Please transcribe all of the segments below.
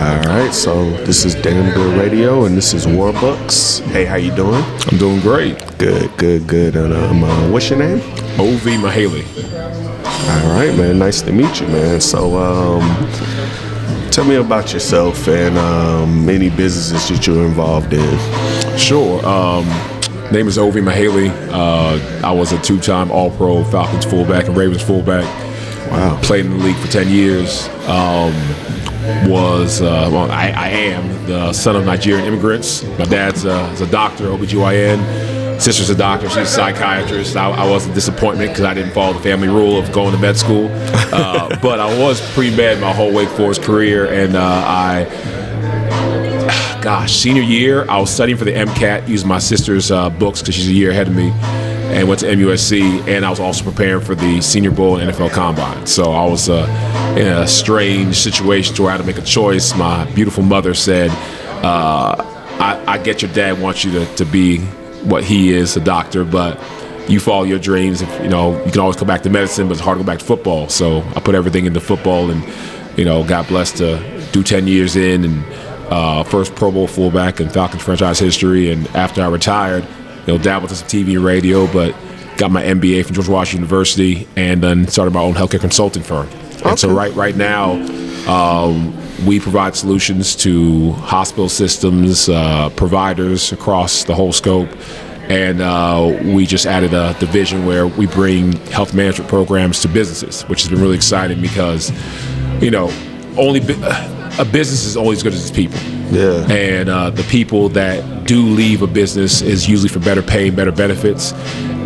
All right, so this is Damn Good Radio, and this is warbucks. Hey, how you doing? I'm doing great. Good. And what's your name? Ovie mughelli. All right, man. Nice to meet you, man. So, tell me about yourself and any businesses that you're involved in. Sure. Name is Ovie mughelli. I was a two-time All-Pro Falcons fullback and Ravens fullback. Wow. Played in the league for 10 years. I am the son of Nigerian immigrants. My dad's a doctor, OBGYN. Sister's a doctor. She's a psychiatrist. I was a disappointment because I didn't follow the family rule of going to med school. But I was pre-med my whole Wake Forest career, and senior year, I was studying for the MCAT using my sister's books because she's a year ahead of me, and went to MUSC, and I was also preparing for the Senior Bowl and NFL Combine. So I was in a strange situation where I had to make a choice. My beautiful mother said, I get your dad wants you to be what he is, a doctor, but you follow your dreams. If, you can always come back to medicine, but it's hard to go back to football. So I put everything into football and, got blessed to do 10 years in and first Pro Bowl fullback in Falcons franchise history. And after I retired, dabbled in some TV and radio, but got my MBA from George Washington University and then started my own healthcare consulting firm. Okay. And so right now, we provide solutions to hospital systems, providers across the whole scope. And we just added a division where we bring health management programs to businesses, which has been really exciting because, a business is only as good as its people. Yeah. And the people that do leave a business is usually for better pay and better benefits.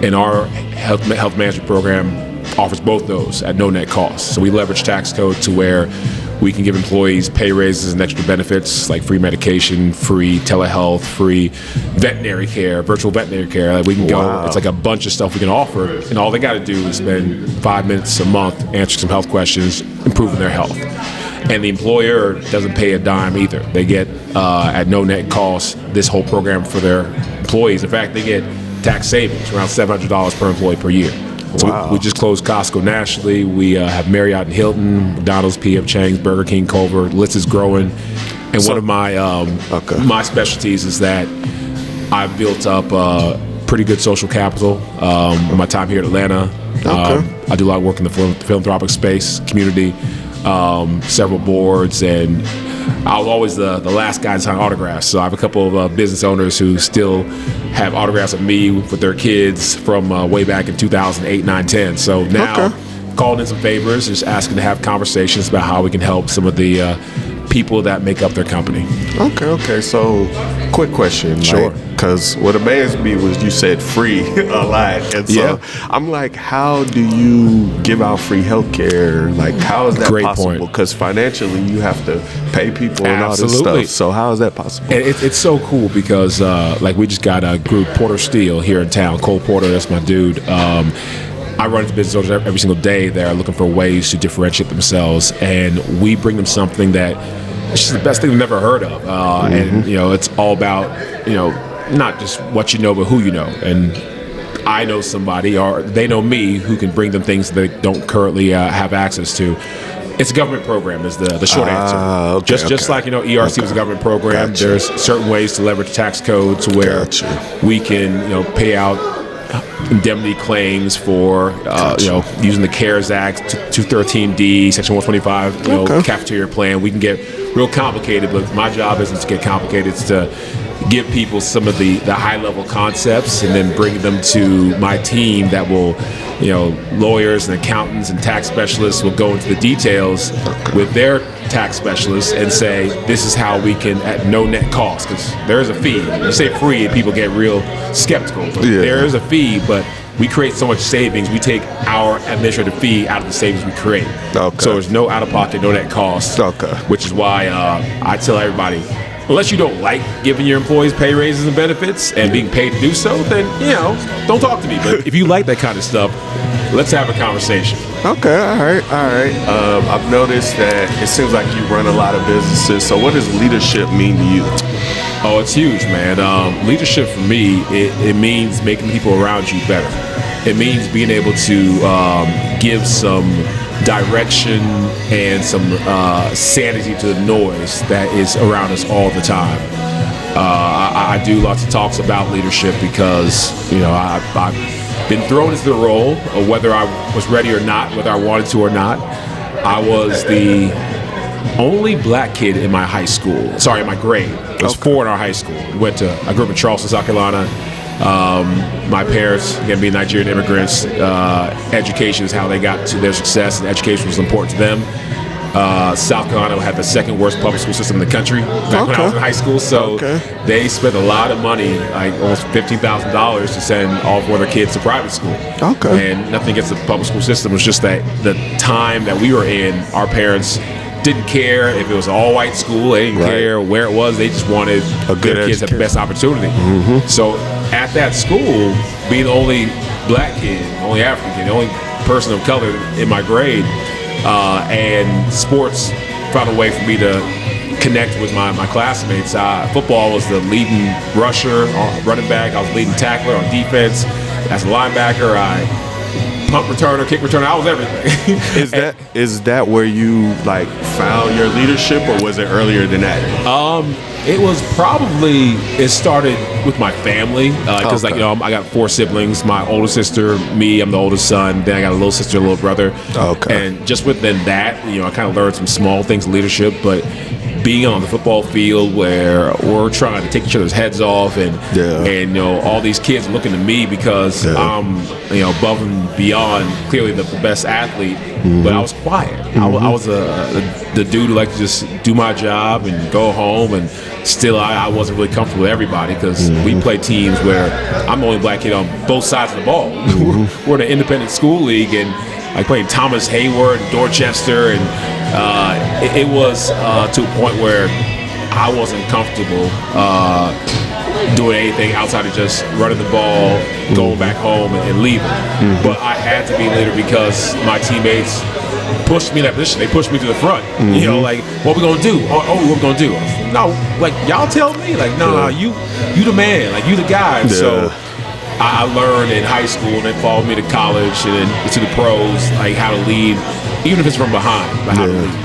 And our health management program offers both those at no net cost. So we leverage tax code to where we can give employees pay raises and extra benefits like free medication, free telehealth, free veterinary care, virtual veterinary care. Like we can go, it's like a bunch of stuff we can offer. And all they got to do is spend 5 minutes a month answering some health questions, improving their health. And the employer doesn't pay a dime either. They get, at no net cost, this whole program for their employees. In fact, they get tax savings, around $700 per employee per year. So we just closed Costco nationally. We have Marriott and Hilton, McDonald's, P.F. Chang's, Burger King, Culver. The list is growing. And one of my specialties is that I've built up pretty good social capital. My time here in Atlanta, I do a lot of work in the philanthropic space, community, several boards, and I was always the last guy to sign autographs. So I have a couple of business owners who still have autographs of me with their kids from way back in 2008, 9, 10. So now calling in some favors, just asking to have conversations about how we can help some of the people that make up their company. Okay. So, quick question. Sure. Because what amazed me was you said free a lot. And so I'm like, how do you give out free healthcare? Like, how is that possible? Because financially you have to pay people and all this stuff. So how is that possible? And it's so cool because we just got a group, Porter Steele, here in town. Cole Porter, that's my dude. I run into business owners every single day that are looking for ways to differentiate themselves, and we bring them something that it's just the best thing they've never heard of. And it's all about not just what you know, but who you know. And I know somebody, or they know me, who can bring them things that they don't currently have access to. It's a government program is the short answer. Just like ERC was a government program. Gotcha. There's certain ways to leverage tax code to where we can pay out indemnity claims for using the CARES Act, 213D, Section 125, cafeteria plan. We can get real complicated, but my job isn't to get complicated. It's to give people some of the high-level concepts and then bring them to my team that will, lawyers and accountants and tax specialists will go into the details with their tax specialists and say, this is how we can, at no net cost, because there is a fee. You say free and people get real skeptical, but there is a fee, but we create so much savings, we take our administrative fee out of the savings we create. So there's no out-of-pocket, no net cost, which is why I tell everybody, unless you don't like giving your employees pay raises and benefits and being paid to do so, then, don't talk to me. But if you like that kind of stuff, let's have a conversation. Okay, all right. I've noticed that it seems like you run a lot of businesses. So what does leadership mean to you? Oh, it's huge, man. Leadership for me, it means making people around you better. It means being able to give some direction and some sanity to the noise that is around us all the time. I do lots of talks about leadership because, I've been thrown into the role of whether I was ready or not, whether I wanted to or not. I was the only black kid in my high school. Sorry, in my grade. There was 4 in our high school. I grew up in Charleston, South Carolina. My parents, again, being Nigerian immigrants, education is how they got to their success, and education was important to them. South Carolina had the second worst public school system in the country back when I was in high school, so they spent a lot of money, like almost $15,000 to send all 4 of their kids to private school. And nothing against the public school system. It was just that the time that we were in, our parents didn't care if it was an all-white school. They didn't care where it was. They just wanted their kids to have the best opportunity. So at that school, being the only black kid, only African kid, the only person of color in my grade, and sports found a way for me to connect with my classmates. Football was the leading rusher, running back. I was leading tackler on defense. As a linebacker, I punt returner, kick returner. I was everything. Is that where you like found your leadership, or was it earlier than that? It started with my family because I got 4 siblings. My older sister, me, I'm the oldest son. Then I got a little sister, a little brother. And just within that, I kind of learned some small things in leadership, but being on the football field where we're trying to take each other's heads off, and all these kids looking to me because I'm above and beyond, clearly the best athlete, but I was quiet. I was the dude who liked to just do my job and go home, and still I wasn't really comfortable with everybody because we play teams where I'm the only black kid on both sides of the ball. We're in an independent school league, and I played Thomas Hayward, Dorchester, and it was to a point where I wasn't comfortable doing anything outside of just running the ball, going back home, and leaving. But I had to be a leader because my teammates pushed me in that position. They pushed me to the front. Like, what we gonna do? What we gonna do? No, like, y'all tell me. Like, no, you the man. Like, you the guy. So I learned in high school, and then followed me to college and then to the pros, like how to lead, even if it's from behind, but how to lead.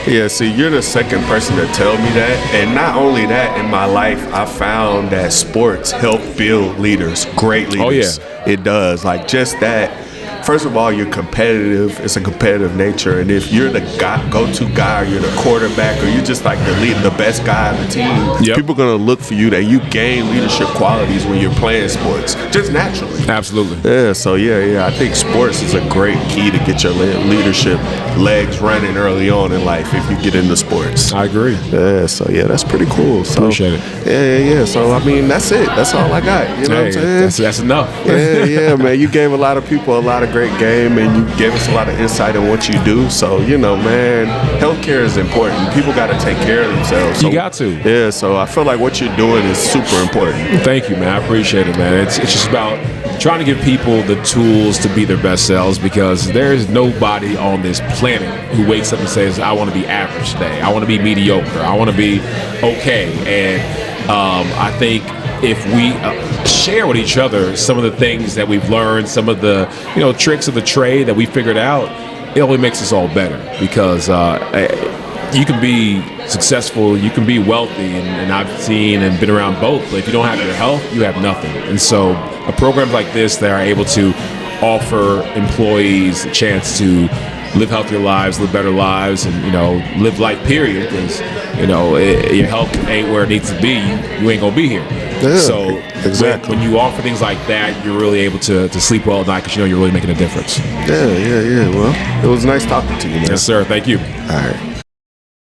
Yeah, see, you're the second person to tell me that. And not only that, in my life, I found that sports help build leaders, great leaders. Oh, yeah. It does. Like, just that. First of all, you're competitive. It's a competitive nature. And if you're the go-to guy, or you're the quarterback, or you're just like the best guy on the team, people are going to look for you, that you gain leadership qualities when you're playing sports, just naturally. Absolutely. Yeah, so I think sports is a great key to get your leadership legs running early on in life if you get into sports. I agree. Yeah, so that's pretty cool. So, appreciate it. Yeah. So, I mean, that's it. That's all I got. You know what I'm saying? That's enough. Yeah, man. You gave a lot of people a lot of great game, and you gave us a lot of insight on what you do. So, man, healthcare is important. People got to take care of themselves. So, you got to. Yeah, so I feel like what you're doing is super important. Thank you, man. I appreciate it, man. It's just about trying to give people the tools to be their best selves, because there's nobody on this planet who wakes up and says, I want to be average today. I want to be mediocre. I want to be okay. And I think if we share with each other some of the things that we've learned, some of the tricks of the trade that we figured out, it only makes us all better, because you can be successful, you can be wealthy, and I've seen and been around both, but if you don't have your health, you have nothing. And so programs like this that are able to offer employees a chance to live healthier lives, live better lives, and live life, period, because your health ain't where it needs to be, you ain't gonna be here. Yeah, so exactly. when you offer things like that, you're really able to sleep well at night, because you're really making a difference. Yeah. Well, it was nice talking to you, man. Yes, sir. Thank you. All right.